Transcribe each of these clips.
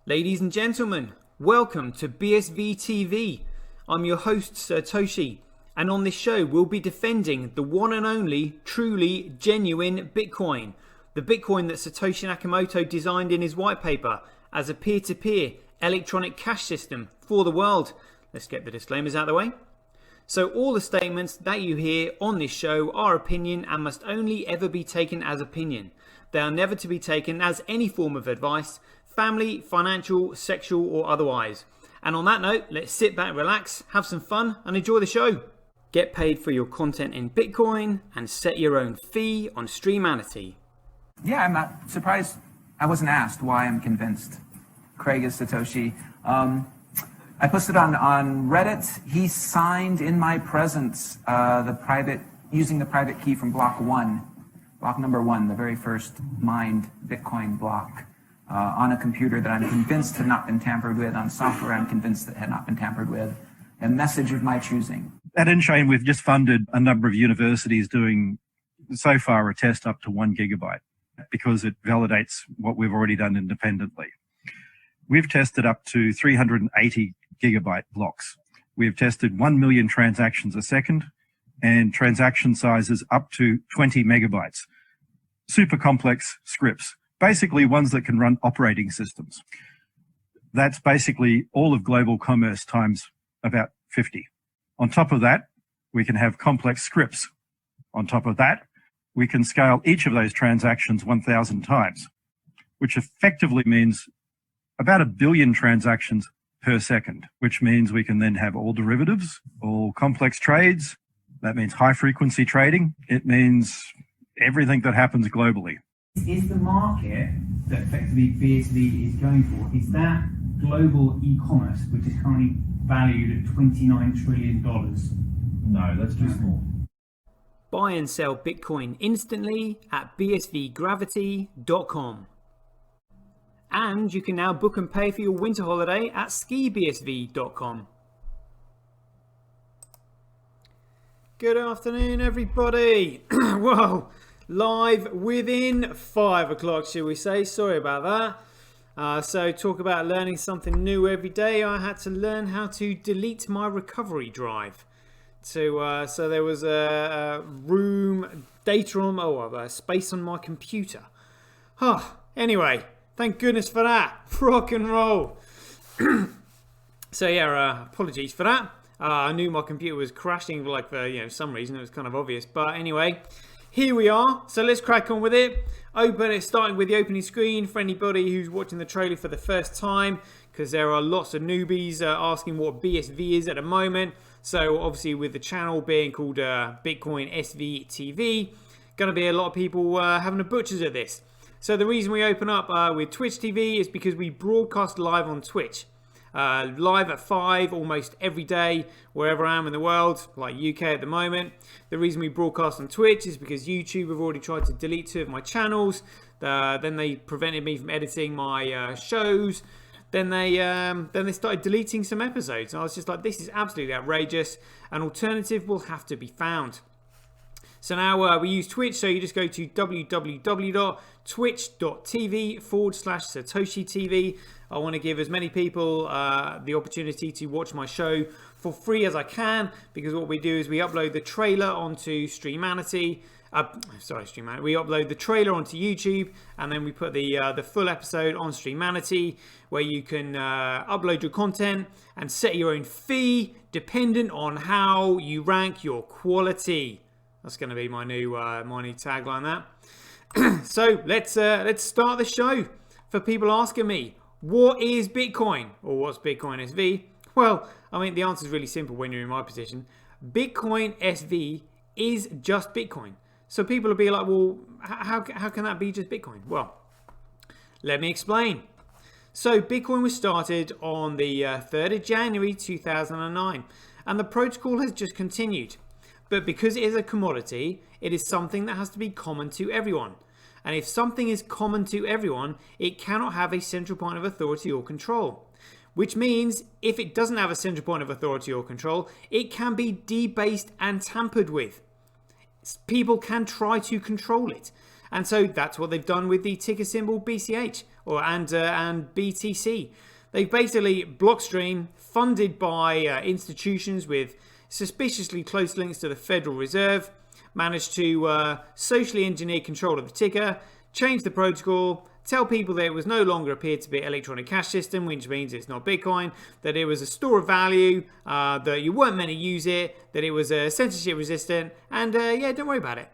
Ladies and gentlemen, welcome to BSV TV. I'm your host Satoshi, and on this show we'll be defending the one and only, truly genuine Bitcoin. The Bitcoin that Satoshi Nakamoto designed in his white paper as a peer-to-peer electronic cash system for the world. Let's get the disclaimers out of the way. So all the statements that you hear on this show are opinion and must only ever be taken as opinion. They are never to be taken as any form of advice, family, financial, sexual or otherwise. And on that note, let's sit back, relax, have some fun and enjoy the show. Get paid for your content in Bitcoin and set your own fee on Streamanity. Yeah, I'm not surprised I wasn't asked why I'm convinced. Craig is Satoshi. I posted on Reddit. He signed in my presence using the private key from block number one, the very first mined Bitcoin block. On a computer that I'm convinced had not been tampered with, on software I'm convinced that had not been tampered with, a message of my choosing. At InChain, we've just funded a number of universities doing, so far, a test up to 1 gigabyte because it validates what we've already done independently. We've tested up to 380 gigabyte blocks. We've tested 1 million transactions a second and transaction sizes up to 20 megabytes. Super complex scripts. Basically ones that can run operating systems. That's basically all of global commerce times about 50. On top of that, we can have complex scripts. On top of that, we can scale each of those transactions 1,000 times, which effectively means about 1 billion transactions per second, which means we can then have all derivatives, all complex trades. That means high frequency trading. It means everything that happens globally. Is the market that effectively BSV is going for, is that global e-commerce, which is currently valued at $29 trillion? No, that's too small. Buy and sell Bitcoin instantly at bsvgravity.com. And you can now book and pay for your winter holiday at skibsv.com. Good afternoon, everybody. Whoa. Live within 5 o'clock, shall we say? Sorry about that. So talk about learning something new every day. I had to learn how to delete my recovery drive. So there was a data on, space on my computer. Anyway, thank goodness for that. Rock and roll. So yeah, apologies for that. I knew my computer was crashing for some reason. It was kind of obvious, but anyway. Here we are, so let's crack on with it. Starting with the opening screen for anybody who's watching the trailer for the first time, because there are lots of newbies asking what BSV is at the moment. So obviously with the channel being called Bitcoin SV TV, going to be a lot of people having the butchers at this. So the reason we open up with Twitch TV is because we broadcast live on Twitch. Live at 5 almost every day wherever I am in the world, like UK at the moment. The reason we broadcast on Twitch is because YouTube have already tried to delete 2 of my channels. Then they prevented me from editing my shows. Then they started deleting some episodes. And I was just like, this is absolutely outrageous. An alternative will have to be found. So now we use Twitch, so you just go to www.twitch.tv/SatoshiTV. I want to give as many people the opportunity to watch my show for free as I can, because what we do is we upload the trailer onto Streamanity. Streamanity. We upload the trailer onto YouTube, and then we put the full episode on Streamanity, where you can upload your content and set your own fee dependent on how you rank your quality. That's going to be my new tagline. That. So let's start the show. For people asking me, what is Bitcoin, or what's Bitcoin SV? Well, I mean the answer is really simple when you're in my position. Bitcoin SV is just Bitcoin. So people will be like, well, how can that be just Bitcoin? Well, let me explain. So Bitcoin was started on the 3rd of January 2009, and the protocol has just continued. But because it is a commodity, it is something that has to be common to everyone. And if something is common to everyone, it cannot have a central point of authority or control. Which means if it doesn't have a central point of authority or control, it can be debased and tampered with. People can try to control it. And so that's what they've done with the ticker symbol BCH. and BTC. They've basically Blockstream, funded by institutions with suspiciously close links to the Federal Reserve, managed to socially engineer control of the ticker, change the protocol, tell people that it was no longer a peer-to-peer electronic cash system, which means it's not Bitcoin, that it was a store of value, that you weren't meant to use it, that it was censorship resistant, and yeah, don't worry about it.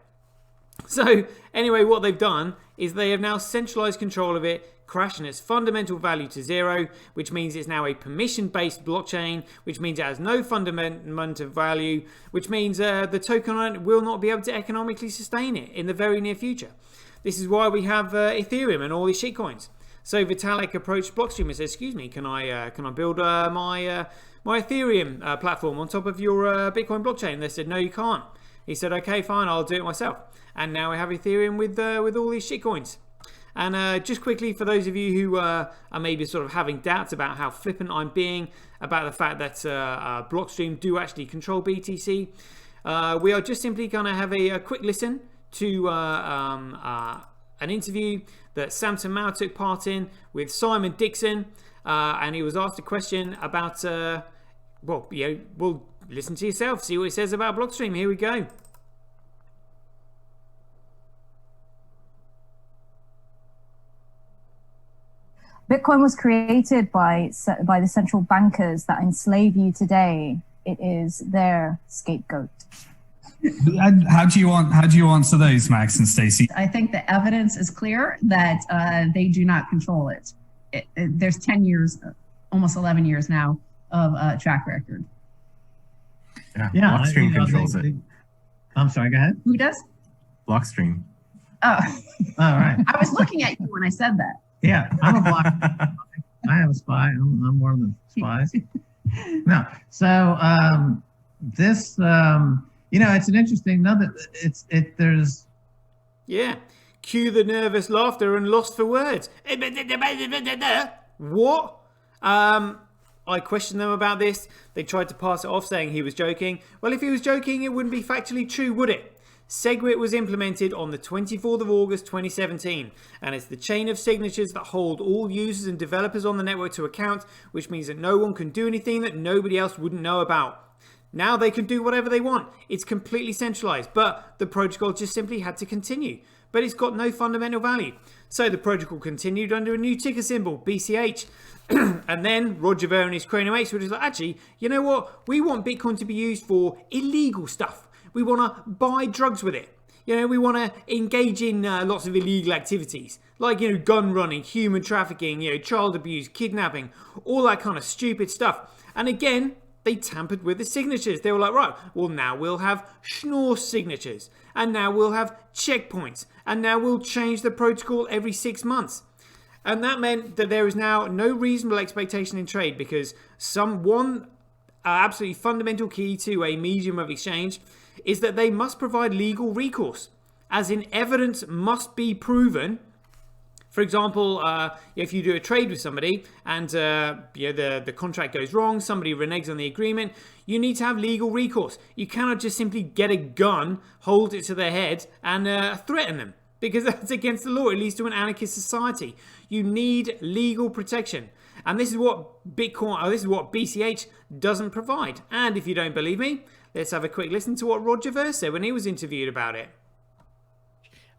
So anyway, what they've done is they have now centralized control of it, crashing its fundamental value to zero, which means it's now a permission-based blockchain, which means it has no fundamental value, which means the token on it will not be able to economically sustain it in the very near future. This is why we have Ethereum and all these shitcoins. So Vitalik approached Blockstream and said, "Excuse me, can I build my Ethereum platform on top of your Bitcoin blockchain?" And they said, "No, you can't." He said, "Okay, fine, I'll do it myself." And now we have Ethereum with all these shitcoins. And just quickly, for those of you who are maybe sort of having doubts about how flippant I'm being about the fact that Blockstream do actually control BTC, we are just simply going to have a quick listen to an interview that Samson Mao took part in with Simon Dixon, and he was asked a question about, well, listen to yourself, see what he says about Blockstream. Here we go. Bitcoin was created by the central bankers that enslave you today. It is their scapegoat. How do you answer those, Max and Stacey? I think the evidence is clear that they do not control it. There's 10 years, almost 11 years now of track record. Yeah, Blockstream controls it. I'm sorry, go ahead. Who does? Blockstream. Oh, all right. I was looking at you when I said that. Yeah, I'm a block. I have a spy. I'm one of the spies. No, so this, it's an interesting. There's. Yeah, cue the nervous laughter and lost for words. What? I questioned them about this. They tried to pass it off, saying he was joking. Well, if he was joking, it wouldn't be factually true, would it? SegWit was implemented on the 24th of August 2017, and it's the chain of signatures that hold all users and developers on the network to account, which means that no one can do anything that nobody else wouldn't know about. Now they can do whatever they want. It's completely centralized, but the protocol just simply had to continue. But it's got no fundamental value. So the protocol continued under a new ticker symbol, BCH. And then Roger Ver and his Cranium Apes were just like, actually, you know what? We want Bitcoin to be used for illegal stuff. We want to buy drugs with it. We want to engage in lots of illegal activities, like, gun running, human trafficking, child abuse, kidnapping, all that kind of stupid stuff. And again, they tampered with the signatures. They were like, right, well, now we'll have schnorr signatures, and now we'll have checkpoints, and now we'll change the protocol every 6 months. And that meant that there is now no reasonable expectation in trade, because one absolutely fundamental key to a medium of exchange is that they must provide legal recourse, as in evidence must be proven. For example, if you do a trade with somebody and the contract goes wrong, somebody reneges on the agreement, you need to have legal recourse. You cannot just simply get a gun, hold it to their head, and threaten them, because that's against the law. It leads to an anarchist society. You need legal protection. And this is what BCH doesn't provide. And if you don't believe me, let's have a quick listen to what Roger Ver said when he was interviewed about it.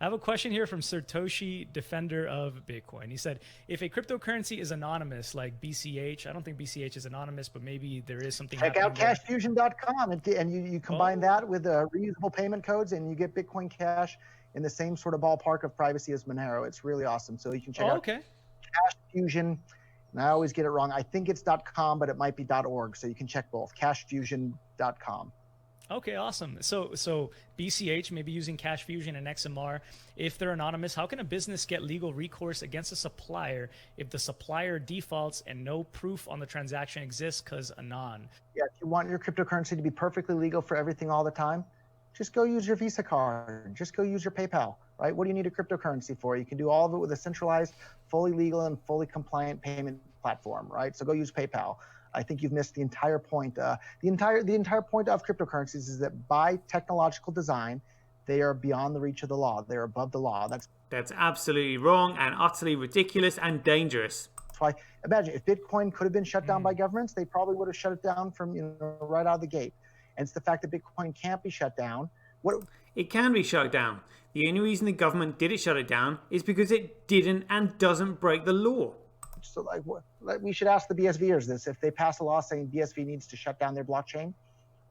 I have a question here from Satoshi, defender of Bitcoin. He said, if a cryptocurrency is anonymous like BCH, I don't think BCH is anonymous, but maybe there is something. Check out cashfusion.com and you combine that with reusable payment codes, and you get Bitcoin Cash in the same sort of ballpark of privacy as Monero. It's really awesome. So you can check out Cashfusion. And I always get it wrong. I think it's .com, but it might be .org. So you can check both. Cashfusion.com. Okay, awesome. So BCH, maybe using Cash Fusion and XMR, if they're anonymous, how can a business get legal recourse against a supplier if the supplier defaults and no proof on the transaction exists because anon? Yeah, if you want your cryptocurrency to be perfectly legal for everything all the time, just go use your Visa card. Just go use your PayPal, right? What do you need a cryptocurrency for? You can do all of it with a centralized, fully legal and fully compliant payment platform, right? So go use PayPal. I think you've missed the entire point. The entire point of cryptocurrencies is that by technological design, they are beyond the reach of the law. They're above the law. That's That's absolutely wrong and utterly ridiculous and dangerous. That's why, imagine if Bitcoin could have been shut down by governments, they probably would have shut it down from, right out of the gate. And it's the fact that Bitcoin can't be shut down. It can be shut down. The only reason the government didn't shut it down is because it didn't and doesn't break the law. So we should ask the BSVers this. If they pass a law saying BSV needs to shut down their blockchain,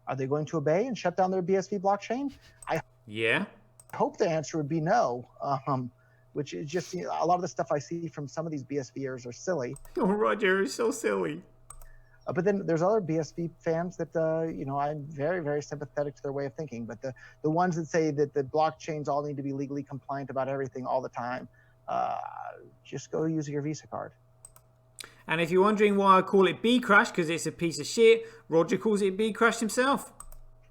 are they going to obey and shut down their BSV blockchain? I hope the answer would be no, which is just, a lot of the stuff I see from some of these BSVers are silly. Oh, Roger, it's so silly. But then there's other BSV fans that, I'm very, very sympathetic to their way of thinking. But the ones that say that the blockchains all need to be legally compliant about everything all the time, just go use your Visa card. And if you're wondering why I call it B-Crash, because it's a piece of shit, Roger calls it B-Crash himself.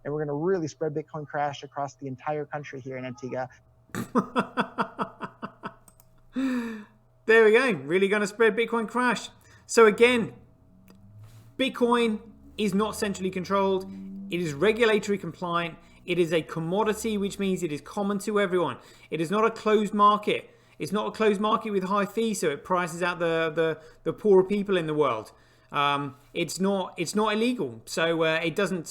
And we're going to really spread Bitcoin Crash across the entire country here in Antigua. There we go. Really going to spread Bitcoin Crash. So again, Bitcoin is not centrally controlled. It is regulatory compliant. It is a commodity, which means it is common to everyone. It is not a closed market. It's not a closed market with high fees, so it prices out the poorer people in the world. It's not illegal, so it doesn't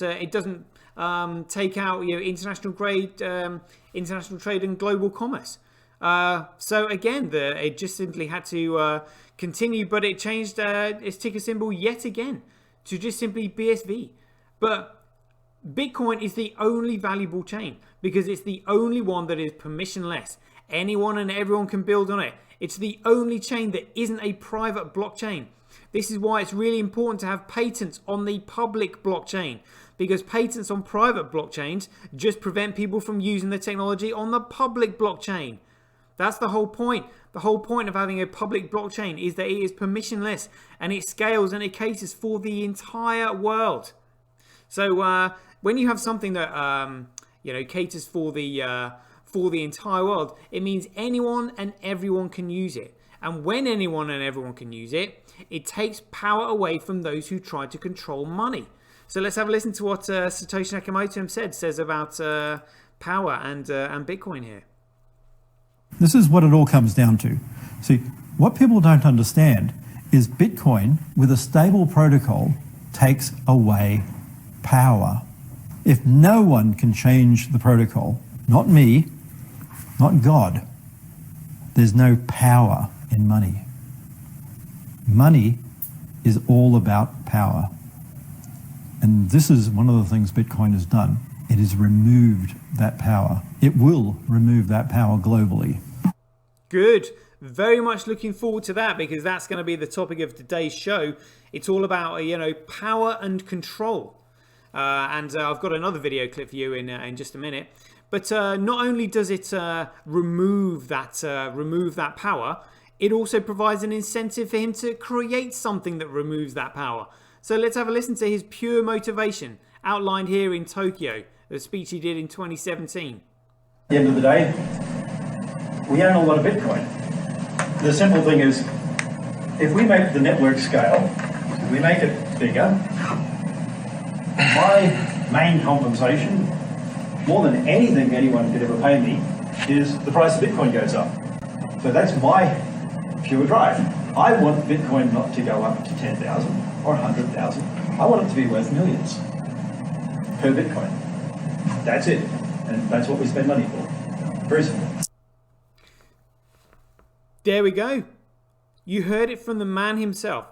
take out international trade and global commerce. So again, it just simply had to continue, but it changed its ticker symbol yet again to just simply BSV. But Bitcoin is the only valuable chain because it's the only one that is permissionless. Anyone and everyone can build on it. It's the only chain that isn't a private blockchain. This is why it's really important to have patents on the public blockchain, because patents on private blockchains just prevent people from using the technology on the public blockchain. That's the whole point. The whole point of having a public blockchain is that it is permissionless and it scales and it caters for the entire world. So when you have something that caters for the entire world, it means anyone and everyone can use it. And when anyone and everyone can use it, it takes power away from those who try to control money. So let's have a listen to what Satoshi Nakamoto says about power and Bitcoin here. This is what it all comes down to. See, what people don't understand is Bitcoin with a stable protocol takes away power. If no one can change the protocol, not me, not God, there's no power in money. Money is all about power. And this is one of the things Bitcoin has done. It has removed that power. It will remove that power globally. Good. Very much looking forward to that, because that's going to be the topic of today's show. It's all about, power and control. And I've got another video clip for you in just a minute. But not only does it remove that power, it also provides an incentive for him to create something that removes that power. So let's have a listen to his pure motivation, outlined here in Tokyo, the speech he did in 2017. At the end of the day, we own a lot of Bitcoin. The simple thing is, if we make the network scale, if we make it bigger, my main compensation, more than anything anyone could ever pay me, is the price of Bitcoin goes up. So that's my pure drive. I want Bitcoin not to go up to 10,000 or 100,000. I want it to be worth millions per Bitcoin. That's it. And that's what we spend money for. Very simple. There we go. You heard it from the man himself.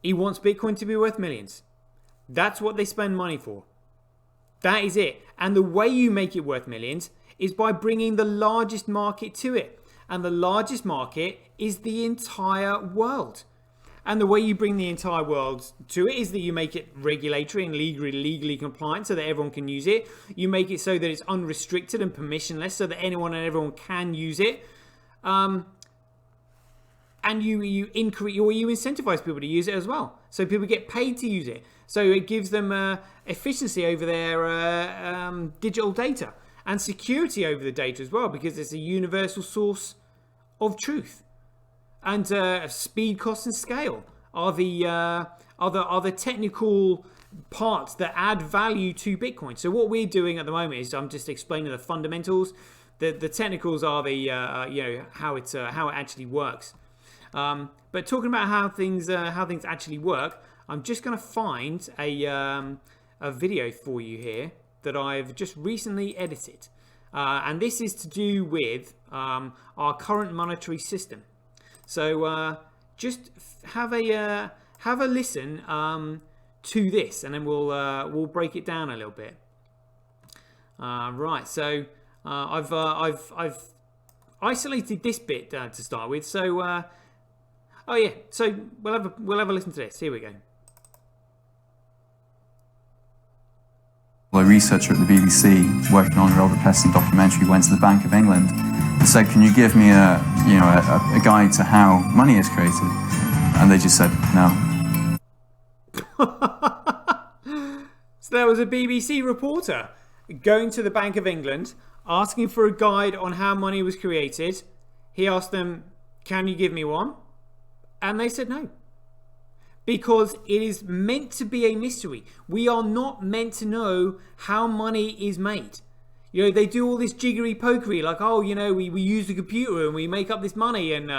He wants Bitcoin to be worth millions. That's what they spend money for. That is it. And the way you make it worth millions is by bringing the largest market to it. And the largest market is the entire world. And the way you bring the entire world to it is that you make it regulatory and legally compliant so that everyone can use it. You make it so that it's unrestricted and permissionless so that anyone and everyone can use it. And you incentivize people to use it as well. So people get paid to use it. So it gives them efficiency over their digital data and security over the data as well, because it's a universal source of truth. And speed, cost, and scale are the technical parts that add value to Bitcoin. So what we're doing at the moment is I'm just explaining the fundamentals. The technicals are the you know, how it actually works. But talking about how things actually work, I'm just going to find a video for you here that I've just recently edited, and this is to do with our current monetary system. So just have a listen to this, and then we'll break it down a little bit. Right. So I've isolated this bit to start with. So oh yeah. So we'll have a listen to this. Here we go. A researcher at the BBC working on a Robert Peston documentary went to the Bank of England and said, "Can you give me a guide to how money is created?" And they just said no. So there was a BBC reporter going to the Bank of England asking for a guide on how money was created. He asked them, "Can you give me one?" And they said no. Because it is meant to be a mystery. We are not meant to know how money is made. You know, they do all this jiggery pokery, like, oh, you know, we use the computer and we make up this money, and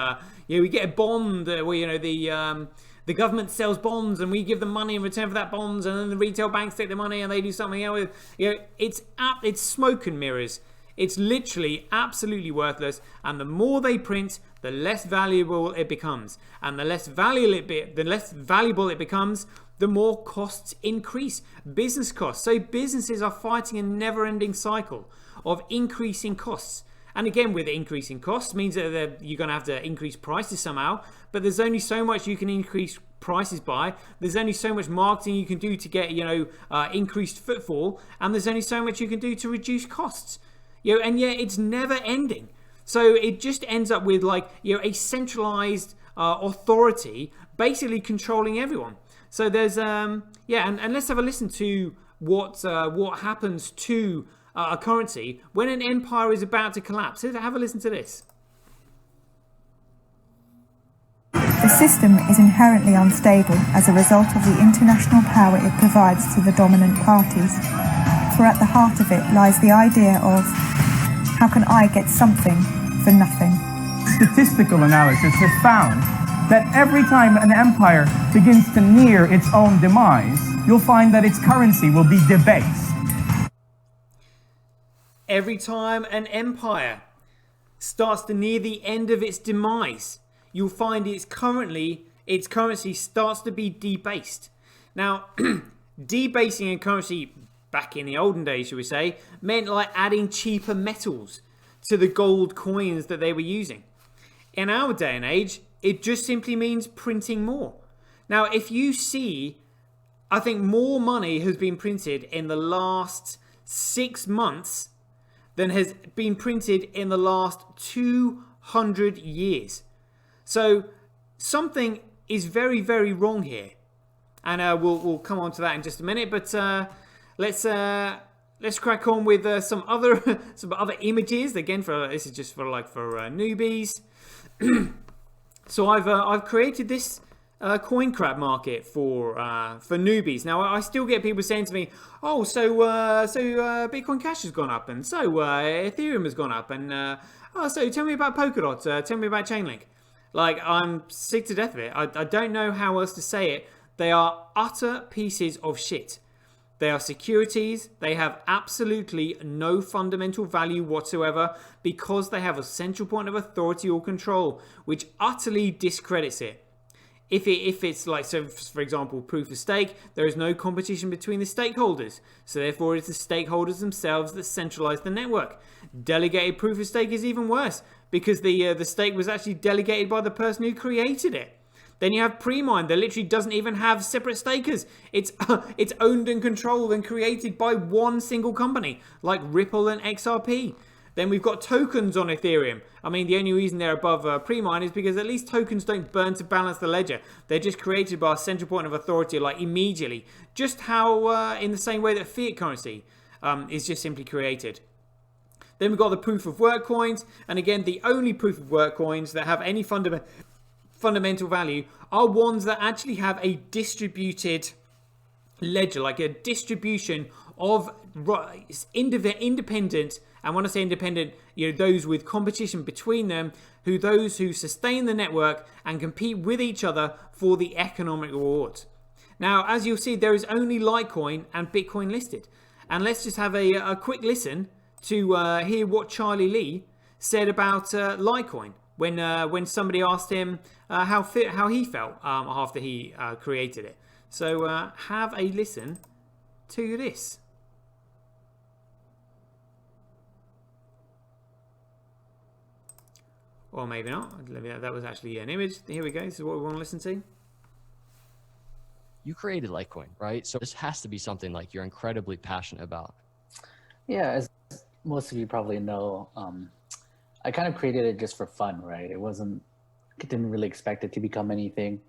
you know, we get a bond where, you know, the government sells bonds and we give them money in return for that bonds, and then the retail banks take the money and they do something else with. You know, it's smoke and mirrors. It's literally absolutely worthless, and the more they print, the less valuable it becomes, and the less valuable it becomes, the more costs increase. Business costs. So businesses are fighting a never-ending cycle of increasing costs. And again, with increasing costs means that you're going to have to increase prices somehow, but there's only so much you can increase prices by. There's only so much marketing you can do to get, you know, increased footfall, and there's only so much you can do to reduce costs. You know, and yet it's never ending. So it just ends up with, like, you know, a centralized authority basically controlling everyone. So there's yeah, and let's have a listen to what happens to a currency when an empire is about to collapse. Have a listen to this. The system is inherently unstable as a result of the international power it provides to the dominant parties. For at the heart of it lies the idea of, how can I get something for nothing? Statistical analysis has found that every time an empire begins to near its own demise, you'll find that its currency will be debased. Every time an empire starts to near the end of its demise, you'll find its currency starts to be debased. Now, debasing a currency back in the olden days, shall we say, meant like adding cheaper metals to the gold coins that they were using. In our day and age, it just simply means printing more. Now, if you see, I think more money has been printed in the last 6 months than has been printed in the last 200 years. So something is very, very wrong here. And we'll come on to that in just a minute, but let's crack on with some other images. Again, this is just for newbies. So I've created this coin crab market for newbies. Now I still get people saying to me, "Oh, so Bitcoin Cash has gone up, and so Ethereum has gone up, and oh, so tell me about Polkadot, tell me about Chainlink." Like, I'm sick to death of it. I don't know how else to say it. They are utter pieces of shit. They are securities. They have absolutely no fundamental value whatsoever because they have a central point of authority or control, which utterly discredits it. If it's like, so for example, proof of stake, there is no competition between the stakeholders. So therefore, it's the stakeholders themselves that centralize the network. Delegated proof of stake is even worse because the stake was actually delegated by the person who created it. Then you have pre-mine that literally doesn't even have separate stakers. It's owned and controlled and created by one single company, like Ripple and XRP. Then we've got tokens on Ethereum. I mean, the only reason they're above pre-mine is because at least tokens don't burn to balance the ledger. They're just created by a central point of authority, like immediately. Just how, in the same way that fiat currency is just simply created. Then we've got the proof of work coins. And again, the only proof of work coins that have any fundamental value are ones that actually have a distributed ledger, like a distribution of independent, and when I say independent, those with competition between them, those who sustain the network and compete with each other for the economic rewards. Now, as you'll see, there is only Litecoin and Bitcoin listed. And let's just have a quick listen to hear what Charlie Lee said about Litecoin when somebody asked him how he felt after he created it. So have a listen to this. Or maybe not. That was actually an image. Here we go. This is what we want to listen to. You created Litecoin, right? So this has to be something like you're incredibly passionate about. Yeah, as most of you probably know, I kind of created it just for fun, right? Didn't really expect it to become anything.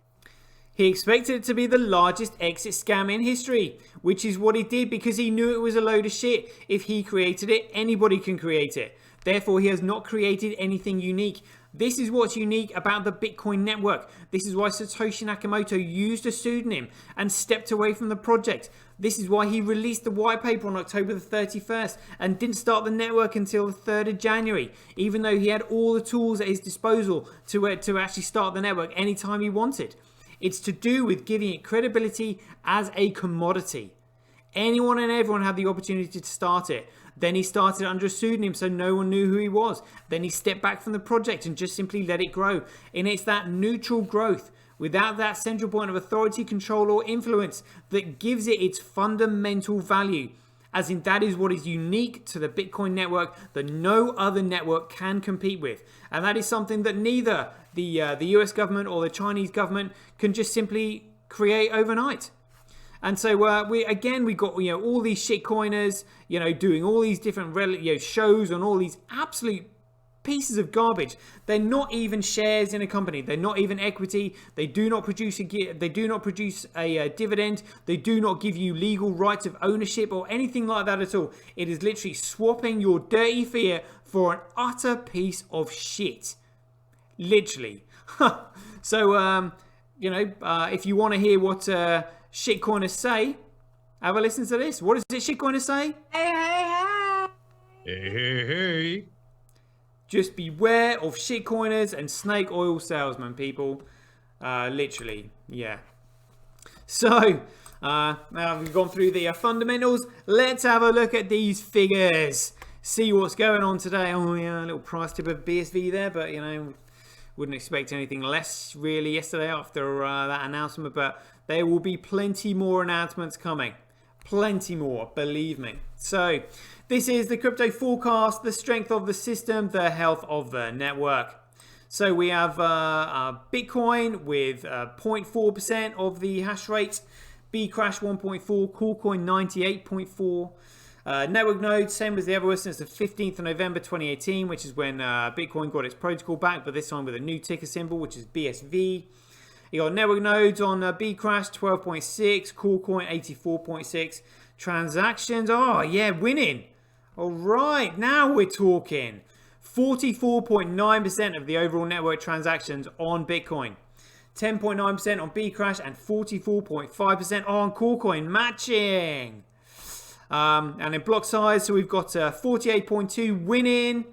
He expected it to be the largest exit scam in history, which is what he did because he knew it was a load of shit. If he created it, anybody can create it. Therefore, he has not created anything unique. This is what's unique about the Bitcoin network. This is why Satoshi Nakamoto used a pseudonym and stepped away from the project. This is why he released the white paper on October the 31st and didn't start the network until the 3rd of January, even though he had all the tools at his disposal to actually start the network anytime he wanted. It's to do with giving it credibility as a commodity. Anyone and everyone had the opportunity to start it. Then he started under a pseudonym so no one knew who he was. Then he stepped back from the project and just simply let it grow. And it's that neutral growth without that central point of authority, control or influence that gives it its fundamental value. As in, that is what is unique to the Bitcoin network that no other network can compete with. And that is something that neither the US government or the Chinese government can just simply create overnight. And so we got all these shitcoiners doing all these different shows on all these absolute pieces of garbage. They're not even shares in a company. They're not even equity. They do not produce a dividend. They do not give you legal rights of ownership or anything like that at all. It is literally swapping your dirty fiat for an utter piece of shit. Literally. So if you want to hear what shitcoiners say, have a listen to this. What does it shitcoiners say? Hey. Just beware of shitcoiners and snake oil salesmen, people. Literally, yeah. So, now we've gone through the fundamentals. Let's have a look at these figures. See what's going on today. Oh yeah, a little price tip of BSV there, but wouldn't expect anything less really yesterday after that announcement, but there will be plenty more announcements coming. Plenty more, believe me. So this is the crypto forecast, the strength of the system, the health of the network. So we have Bitcoin with 0.4% of the hash rate, Bcrash 1.4, Coolcoin 98.4. Network nodes, same as the other one since the 15th of November 2018, which is when Bitcoin got its protocol back, but this time with a new ticker symbol, which is BSV. You got network nodes on Bcrash 12.6, Coolcoin 84.6. Transactions, oh yeah, winning. All right, now we're talking. 44.9% of the overall network transactions on Bitcoin. 10.9% on Bcrash and 44.5% on Coolcoin, matching. And in block size, so we've got 48.2 winning,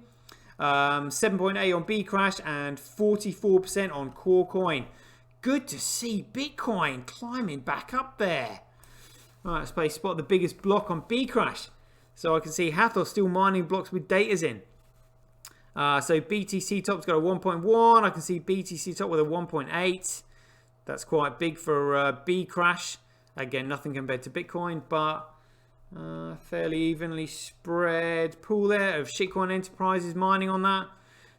7.8 on Bcrash and 44% on Coolcoin. Good to see Bitcoin climbing back up there. All right, let's spot the biggest block on Bcrash. So I can see Hathor still mining blocks with datas in. So BTC top's got a 1.1. I can see BTC top with a 1.8. That's quite big for Bcrash. Again, nothing compared to Bitcoin, but fairly evenly spread pool there of shitcoin enterprises mining on that.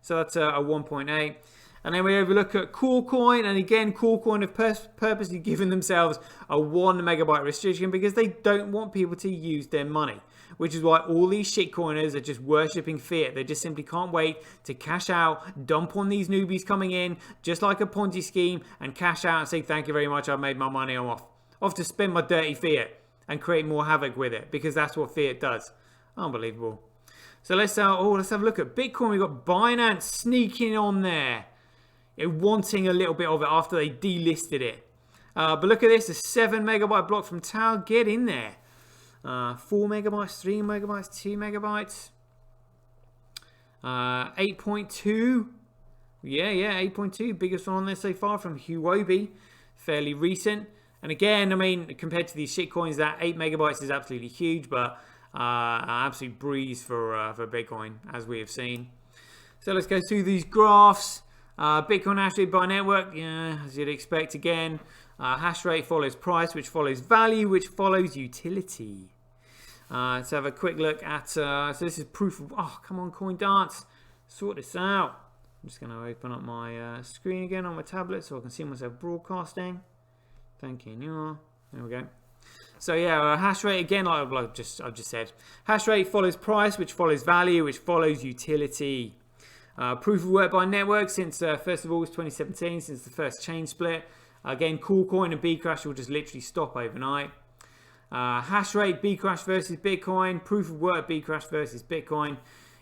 So that's a 1.8. And then we overlook at Coolcoin, and again, Coolcoin have purposely given themselves a 1 megabyte restriction because they don't want people to use their money, which is why all these shitcoiners are just worshipping fiat. They just simply can't wait to cash out, dump on these newbies coming in, just like a Ponzi scheme, and cash out and say, thank you very much, I've made my money, I'm off to spend my dirty fiat and create more havoc with it, because that's what fiat does. Unbelievable. So let's have a look at Bitcoin. We've got Binance sneaking on there, wanting a little bit of it after they delisted it. But look at this, a 7 megabyte block from Tao. Get in there. 4 megabytes, 3 megabytes, 2 megabytes. 8.2. Yeah, 8.2. Biggest one on there so far from Huobi. Fairly recent. And again, I mean, compared to these shitcoins, that 8 megabytes is absolutely huge, but an absolute breeze for Bitcoin, as we have seen. So let's go through these graphs. Bitcoin hash rate by network, yeah, as you'd expect again. Hash rate follows price, which follows value, which follows utility. Let's have a quick look at, so this is proof of, oh, come on, Coin Dance, sort this out. I'm just going to open up my screen again on my tablet so I can see myself broadcasting. Thank you. There we go. So yeah, hash rate again, like I've just said. Hash rate follows price, which follows value, which follows utility. Proof of work by network since 1st of August 2017, since the first chain split. Again, Coolcoin and Bcrash will just literally stop overnight. Hash rate Bcrash versus Bitcoin. Proof of work Bcrash versus Bitcoin.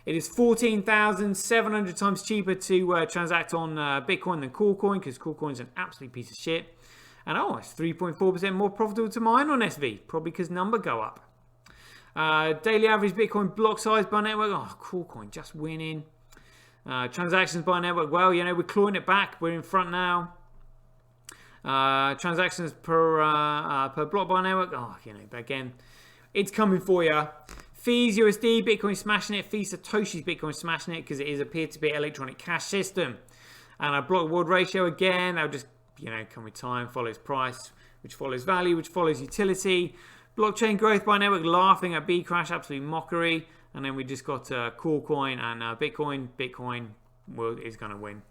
It is 14,700 times cheaper to transact on Bitcoin than Coolcoin, because Coolcoin is an absolute piece of shit. And oh, it's 3.4% more profitable to mine on SV, probably because number go up. Daily average Bitcoin block size by network. Oh, Coolcoin just winning. Transactions by network. Well, you know, we're clawing it back. We're in front now. Transactions per block by network. Oh, you know, but again, it's coming for you. Fees USD, Bitcoin smashing it. Fees Satoshi's Bitcoin smashing it because it is a peer-to-peer electronic cash system. And our block reward ratio again, that'll just, you know, come with time, follows price, which follows value, which follows utility. Blockchain growth by network, laughing at Bcrash, absolute mockery. And then we just got Coolcoin and Bitcoin. Bitcoin is going to win.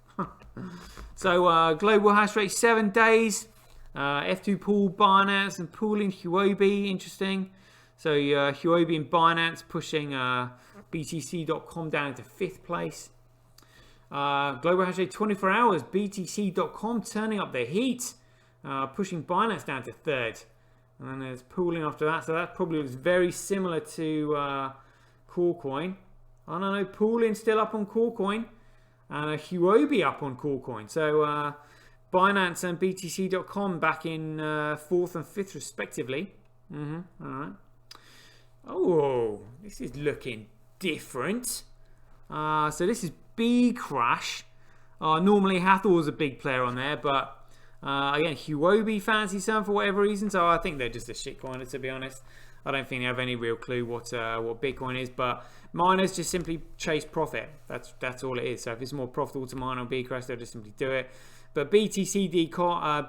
So global hash rate 7 days. F2 pool, Binance and pooling Huobi, interesting. So Huobi and Binance pushing BTC.com down into 5th place. Global hash rate 24 hours, BTC.com turning up the heat, pushing Binance down to 3rd. And then there's pooling after that, so that probably looks very similar to Coolcoin. I don't know, pooling still up on Coolcoin, and Huobi up on Coolcoin. So Binance and BTC.com back in 4th and 5th respectively. All right. Oh, this is looking different. So this is Bcrash. Normally Hathor's a big player on there, but again, Huobi fancy some for whatever reason. So I think they're just a shitcoiner, to be honest. I don't think they have any real clue what Bitcoin is, but miners just simply chase profit. That's all it is. So if it's more profitable to mine on Bcrash, they'll just simply do it. But BTC.top,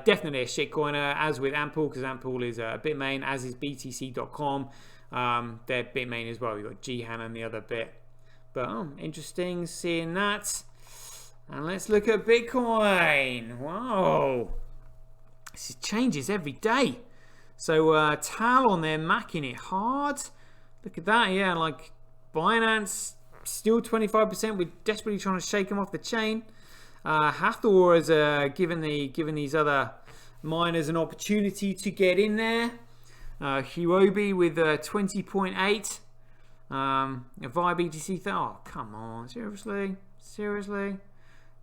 definitely a shitcoiner, as with Ampool, because Ampool is Bitmain, as is BTC.com. They're Bitmain as well. You've got Jihan and the other bit. But interesting seeing that. And let's look at Bitcoin. Wow. This changes every day. So Tal on there macking it hard. Look at that, yeah, like Binance still 25%. We're desperately trying to shake them off the chain. Hathor has given these other miners an opportunity to get in there. Huobi with 20.8. Via BTC. Oh, come on, seriously.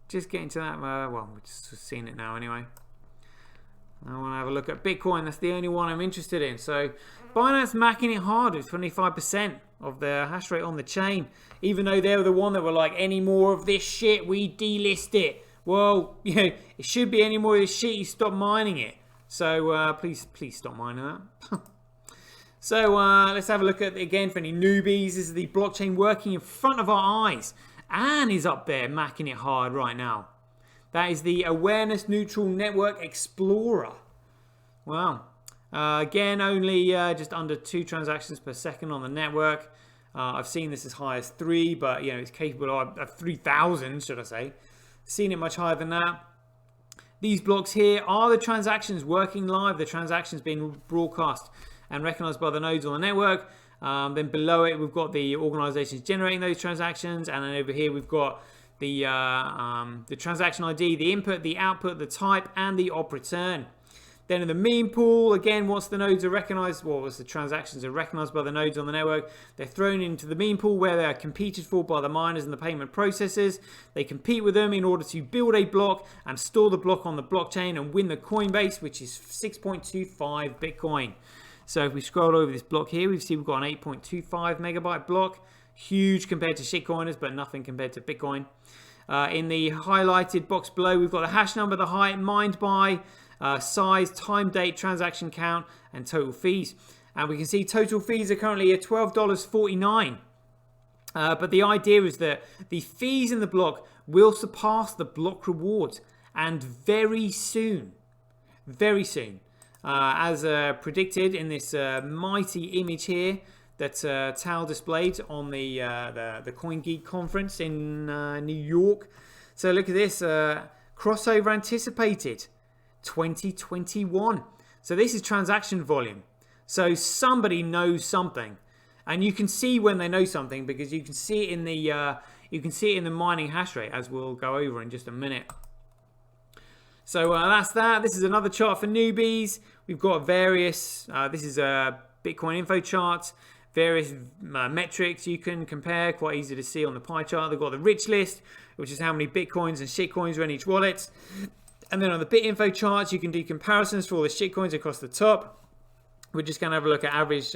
Just getting to that. Well, we're just seeing it now anyway. I want to have a look at Bitcoin. That's the only one I'm interested in. So Binance macking it hard with 25% of their hash rate on the chain, even though they were the one that were like, any more of this shit, we delist it. Well, you know, it should be any more of this shit, you stop mining it. So please stop mining that. So let's have a look at, again, for any newbies. This is the blockchain working in front of our eyes. Anne is up there macking it hard right now. That is the Awareness Neutral Network Explorer. Wow. Again, only just under 2 transactions per second on the network. I've seen this as high as 3, but you know, it's capable of 3,000, should I say. Seen it much higher than that. These blocks here are the transactions working live, the transactions being broadcast and recognized by the nodes on the network. Then below it, we've got the organizations generating those transactions, and then over here we've got the transaction ID, the input, the output, the type, and the op return. Then in the meme pool, again, once the nodes are recognized, once the transactions are recognized by the nodes on the network, they're thrown into the meme pool where they are competed for by the miners and the payment processors. They compete with them in order to build a block and store the block on the blockchain and win the coin base, which is 6.25 Bitcoin. So if we scroll over this block here, we see we've got an 8.25 megabyte block. Huge compared to shitcoiners, but nothing compared to Bitcoin. In the highlighted box below, we've got the hash number, the height, mined by, size, time, date, transaction count, and total fees. And we can see total fees are currently at $12.49. But the idea is that the fees in the block will surpass the block rewards, and very soon, as predicted in this mighty image here that Tal displayed on the CoinGeek conference in New York. So look at this, crossover anticipated 2021. So this is transaction volume. So somebody knows something, and you can see when they know something because you can see it in the mining hash rate, as we'll go over in just a minute. So that's that. This is another chart for newbies. We've got various. This is a Bitcoin info chart. Various metrics you can compare, quite easy to see on the pie chart. They've got the rich list, which is how many bitcoins and shitcoins are in each wallet. And then on the bit info charts, you can do comparisons for all the shitcoins across the top. We're just going to have a look at average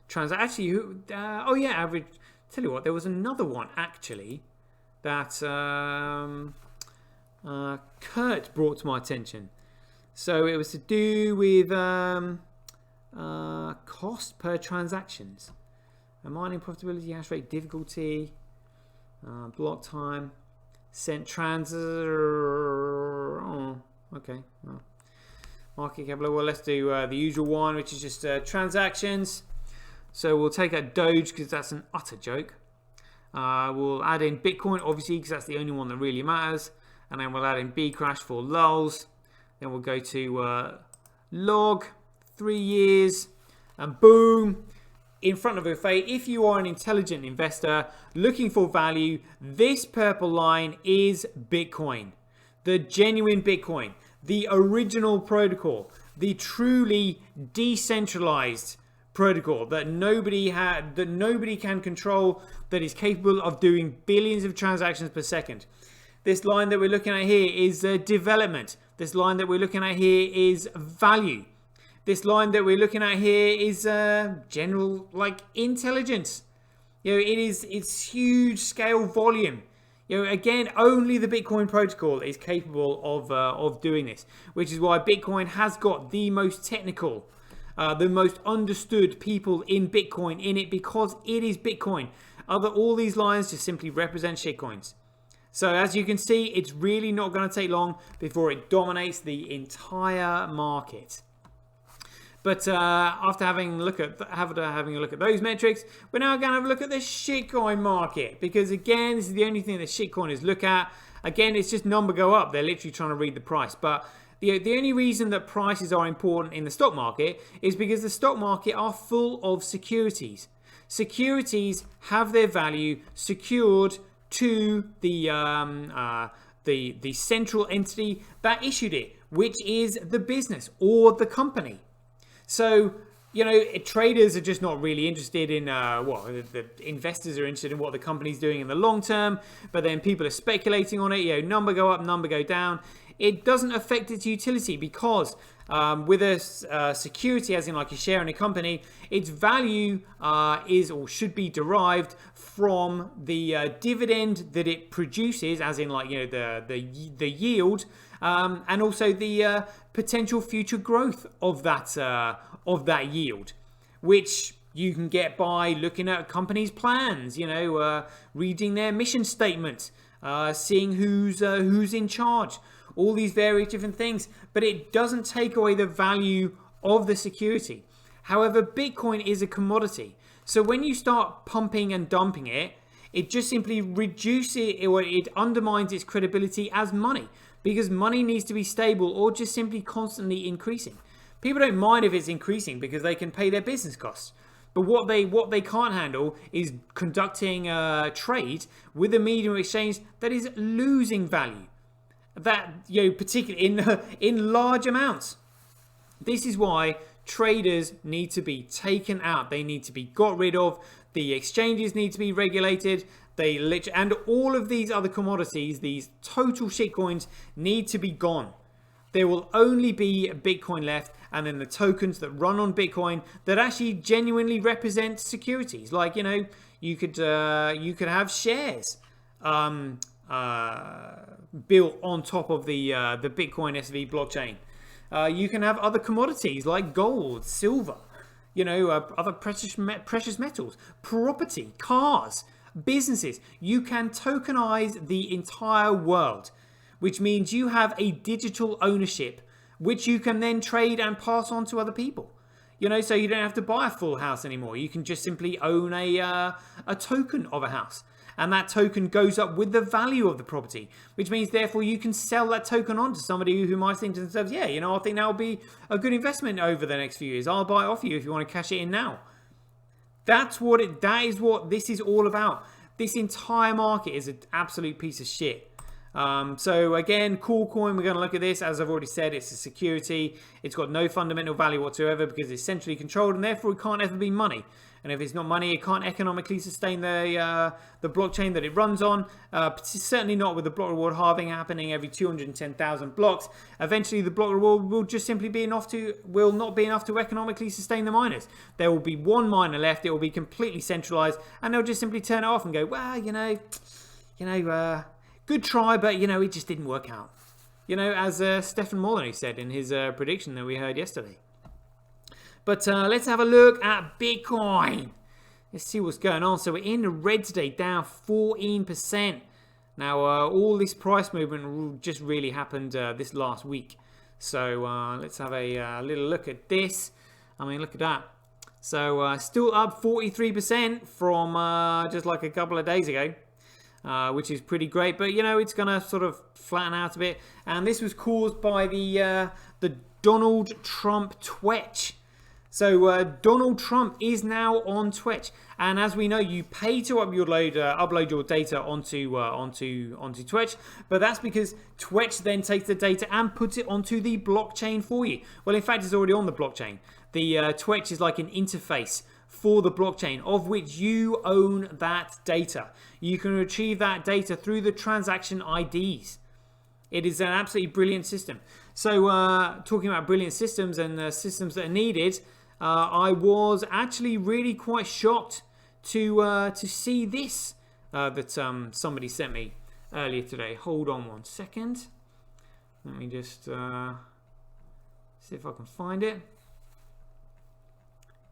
transaction. Oh yeah, average. Tell you what, there was another one actually that Kurt brought to my attention. So it was to do with cost per transactions, mining profitability, hash rate, difficulty, block time, sent oh, okay. Well, market cap. Well, let's do the usual one, which is just transactions. So we'll take out Doge because that's an utter joke. We'll add in Bitcoin, obviously, because that's the only one that really matters. And then we'll add in Bcrash for lulz. Then we'll go to log, 3 years, and boom, in front of a fate. If you are an intelligent investor looking for value, this purple line is Bitcoin. The genuine Bitcoin. The original protocol. The truly decentralized protocol that nobody can control, that is capable of doing billions of transactions per second. This line that we're looking at here is development. This line that we're looking at here is value. This line that we're looking at here is general intelligence. It's huge scale volume. Again, only the Bitcoin protocol is capable of doing this, which is why Bitcoin has got the most technical, the most understood people in Bitcoin in it, because it is Bitcoin. All these lines just simply represent shitcoins. So as you can see, it's really not going to take long before it dominates the entire market. But after having a look at those metrics, we're now going to have a look at the shitcoin market, because again, this is the only thing that shitcoiners look at. Again, it's just number go up. They're literally trying to read the price. But the only reason that prices are important in the stock market is because the stock market are full of securities. Securities have their value secured to the central entity that issued it, which is the business or the company. So, traders are just not really interested in the investors are interested in what the company's doing in the long term, but then people are speculating on it. Number go up, number go down. It doesn't affect its utility because with a security, as in like a share in a company, its value is or should be derived from the dividend that it produces, as in like the yield, and also the potential future growth of that yield, which you can get by looking at a company's plans, reading their mission statement, seeing who's in charge. All these various different things, but it doesn't take away the value of the security. However, Bitcoin is a commodity. So when you start pumping and dumping it, it just simply reduces it, or it undermines its credibility as money, because money needs to be stable or just simply constantly increasing. People don't mind if it's increasing because they can pay their business costs. But what they can't handle is conducting a trade with a medium exchange that is losing value. That, particularly in large amounts. This is why traders need to be taken out. They need to be got rid of. The exchanges need to be regulated. And all of these other commodities, these total shitcoins, need to be gone. There will only be Bitcoin left, and then the tokens that run on Bitcoin that actually genuinely represent securities. Like, You could have shares built on top of the Bitcoin SV blockchain. You can have other commodities like gold, silver, other precious metals, property, cars, businesses. You can tokenize the entire world, which means you have a digital ownership, which you can then trade and pass on to other people. So you don't have to buy a full house anymore. You can just simply own a token of a house. And that token goes up with the value of the property, which means therefore you can sell that token on to somebody who might think to themselves, yeah, I think that will be a good investment over the next few years. I'll buy it off you if you want to cash it in now. That is what this is all about. This entire market is an absolute piece of shit. So again, cool coin, we're going to look at this. As I've already said, it's a security. It's got no fundamental value whatsoever because it's centrally controlled, and therefore it can't ever be money. And if it's not money, it can't economically sustain the blockchain that it runs on. Certainly not with the block reward halving happening every 210,000 blocks. Eventually, the block reward will just simply will not be enough to economically sustain the miners. There will be one miner left. It will be completely centralized, and they'll just simply turn it off and go, well, good try, but it just didn't work out. As Stefan Molyneux said in his prediction that we heard yesterday. But let's have a look at Bitcoin. Let's see what's going on. So we're in the red today, down 14%. Now, all this price movement just really happened this last week. So let's have a little look at this. Look at that. So still up 43% from just like a couple of days ago. Which is pretty great, but it's gonna sort of flatten out a bit. And this was caused by the Donald Trump Twitch. So Donald Trump is now on Twitch, and as we know, you pay to upload your data onto Twitch, but that's because Twitch then takes the data and puts it onto the blockchain for you. Well, in fact, it's already on the blockchain. The Twitch is like an interface for the blockchain, of which you own that data. You can retrieve that data through the transaction IDs. It is an absolutely brilliant system. So talking about brilliant systems and systems that are needed, I was actually really quite shocked to see this that somebody sent me earlier today. Hold on one second. Let me just see if I can find it.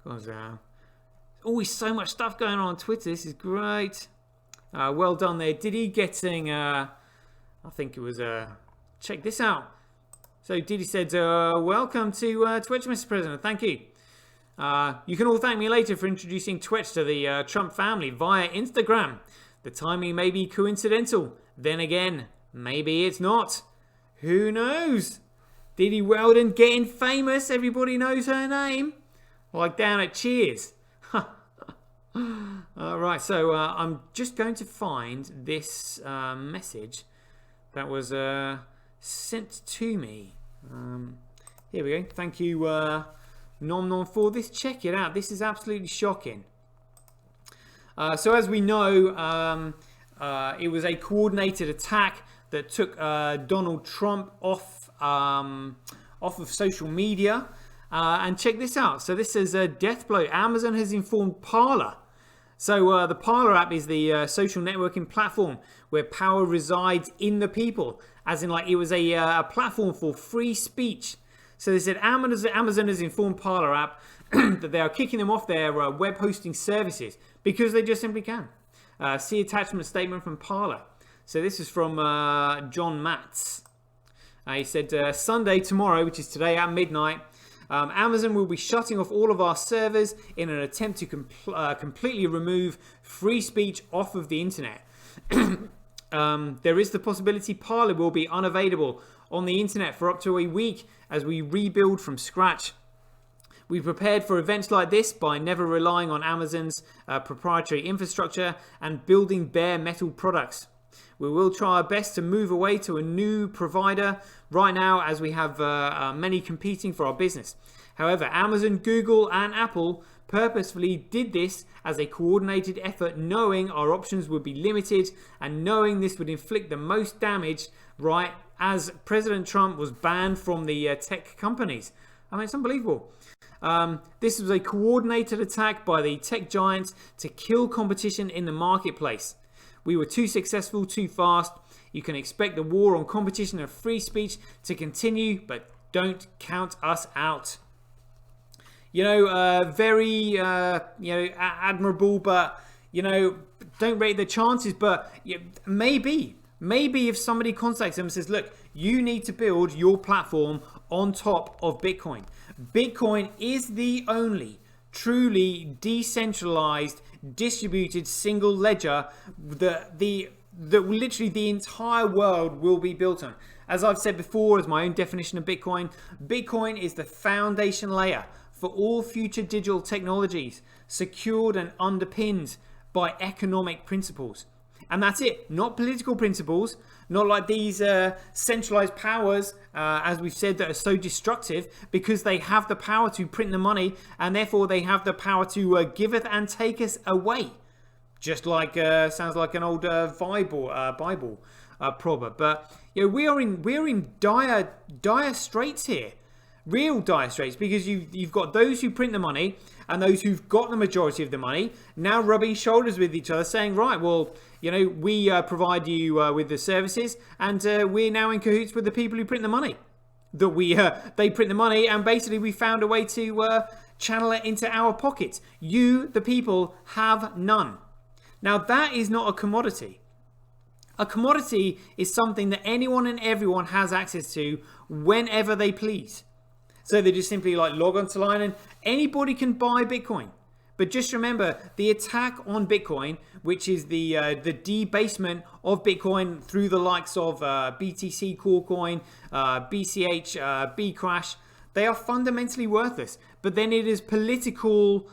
Because always so much stuff going on Twitter. This is great. Well done there, Diddy, getting I think it was check this out. So Diddy said, welcome to Twitch, Mr. President. Thank you. You can all thank me later for introducing Twitch to the Trump family via Instagram. The timing may be coincidental. Then again, maybe it's not. Who knows? Diddy Weldon getting famous. Everybody knows her name. Like down at Cheers. Alright, so I'm just going to find this message that was sent to me. Here we go. Thank you, Nom Nom, for this. Check it out. This is absolutely shocking. So as we know, it was a coordinated attack that took Donald Trump off of social media. And check this out. So this is a death blow. Amazon has informed Parler. So the Parler app is the social networking platform where power resides in the people. As in, like, it was a platform for free speech. So they said Amazon has informed Parler app that they are kicking them off their web hosting services because they just simply can. See attachment statement from Parler. So this is from John Matz. He said, Sunday, tomorrow, which is today at midnight, Amazon will be shutting off all of our servers in an attempt to completely remove free speech off of the internet. There is the possibility Parler will be unavailable on the internet for up to a week as we rebuild from scratch. We prepared for events like this by never relying on Amazon's proprietary infrastructure and building bare metal products. We will try our best to move away to a new provider right now as we have many competing for our business. However, Amazon, Google and Apple purposefully did this as a coordinated effort, knowing our options would be limited and knowing this would inflict the most damage, right, as President Trump was banned from the tech companies. I mean, it's unbelievable. This was a coordinated attack by the tech giants to kill competition in the marketplace. We were too successful, too fast. You can expect the war on competition and free speech to continue, but don't count us out. Very, admirable, but, don't rate the chances. But maybe if somebody contacts them and says, look, you need to build your platform on top of Bitcoin. Bitcoin is the only truly decentralized, distributed single ledger that literally the entire world will be built on. As I've said before, as my own definition of Bitcoin, Bitcoin is the foundation layer for all future digital technologies, secured and underpinned by economic principles. And that's it, not political principles, not like these centralized powers, as we've said, that are so destructive, because they have the power to print the money, and therefore they have the power to giveth and taketh away. Just like, sounds like an old Bible proverb. But we are in dire straits here. Real dire straits, because you've got those who print the money and those who've got the majority of the money now rubbing shoulders with each other, saying, right, well, we provide you with the services, and we're now in cahoots with the people who print the money. They print the money, and basically we found a way to channel it into our pockets. You, the people, have none. Now that is not a commodity. A commodity is something that anyone and everyone has access to whenever they please. So they just simply log onto line and anybody can buy Bitcoin. But just remember, the attack on Bitcoin, which is the debasement of Bitcoin through the likes of BTC Core Coin, BCH, Bcrash, they are fundamentally worthless. But then it is political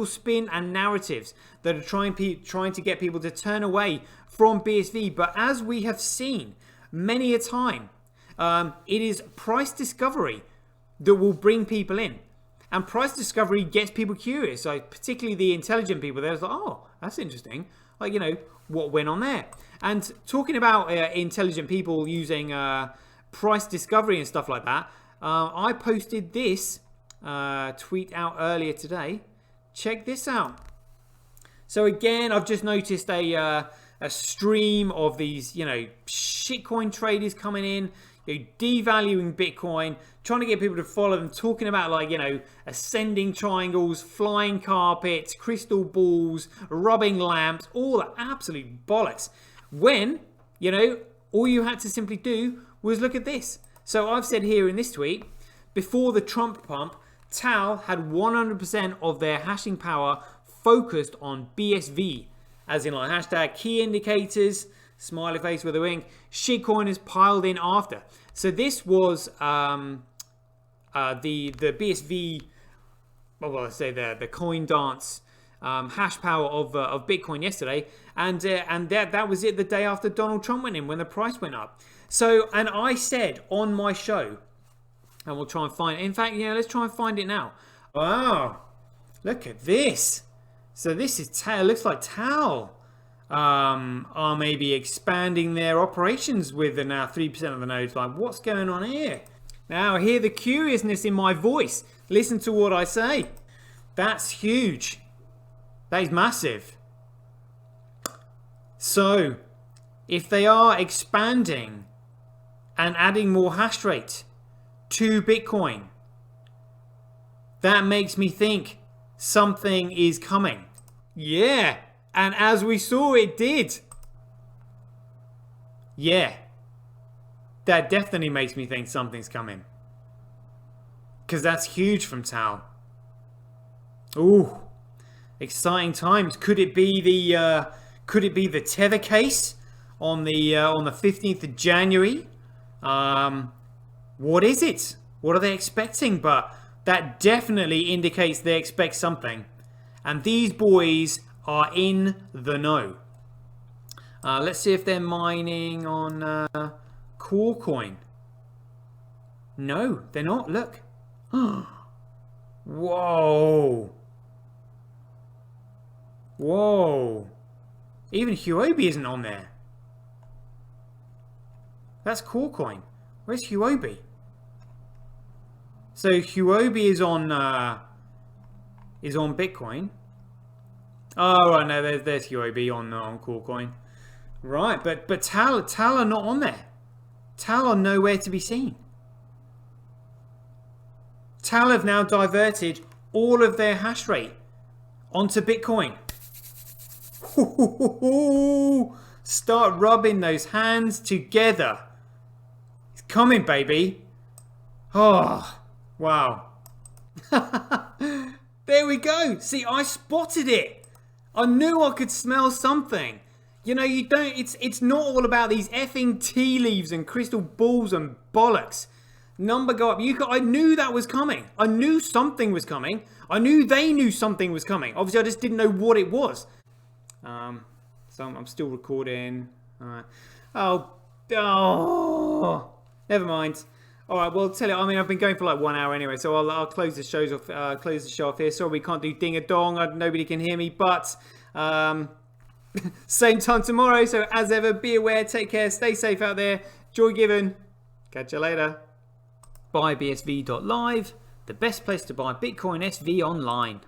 spin and narratives that are trying to get people to turn away from BSV. But as we have seen many a time, it is price discovery that will bring people in. And price discovery gets people curious. So particularly the intelligent people, they're like, oh, that's interesting. What went on there? And talking about intelligent people using price discovery and stuff like that, I posted this tweet out earlier today. Check this out. So again, I've just noticed a stream of these, shitcoin traders coming in, devaluing Bitcoin, trying to get people to follow them, talking about ascending triangles, flying carpets, crystal balls, rubbing lamps, all that absolute bollocks. When, all you had to simply do was look at this. So I've said here in this tweet, before the Trump pump, Tal had 100% of their hashing power focused on BSV, as in hashtag key indicators, smiley face with a wink, shitcoiners piled in after. So this was the BSV, the coin dance hash power of Bitcoin yesterday, and that was it the day after Donald Trump went in, when the price went up. So, and I said on my show, and we'll try and find it. In fact, let's try and find it now. Wow, look at this. So this is Tal. Looks like Tal are maybe expanding their operations with now 3% of the nodes. What's going on here? Now hear the curiousness in my voice. Listen to what I say. That's huge. That is massive. So if they are expanding and adding more hash rate to Bitcoin, that makes me think something is coming. Yeah. And as we saw, it did. Yeah. That definitely makes me think something's coming. Because that's huge from Tal. Ooh. Exciting times. Could it be the Tether case on the 15th of January? What is it? What are they expecting? But that definitely indicates they expect something. And these boys are in the know. Let's see if they're mining on Core Coin. No, they're not. Look. Whoa. Whoa. Even Huobi isn't on there. That's Core Coin. Where's Huobi? So Huobi is on Bitcoin. Oh right, no, there's Huobi on Coolcoin. Right, but Tal are not on there. Tal are nowhere to be seen. Tal have now diverted all of their hash rate onto Bitcoin. Start rubbing those hands together. It's coming, baby. Oh, wow. There we go. See, I spotted it. I knew I could smell something. You know, you don't, it's not all about these effing tea leaves and crystal balls and bollocks. Number go up. I knew that was coming. I knew something was coming. I knew they knew something was coming. Obviously, I just didn't know what it was. So I'm still recording. All right. Oh, never mind. All right. Well, tell you. I mean, I've been going for like 1 hour anyway, so I'll close the show off here. Sorry, we can't do ding a dong. Nobody can hear me, but same time tomorrow. So as ever, be aware, take care, stay safe out there. Joy given. Catch you later. BuyBSV.live, the best place to buy Bitcoin SV online.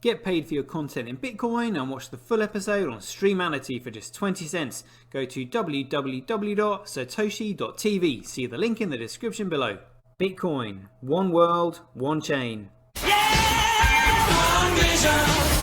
Get paid for your content in Bitcoin and watch the full episode on Streamanity for just 20 cents. Go to www.satoshi.tv. See the link in the description below. Bitcoin, one world, one chain. Yeah! One vision.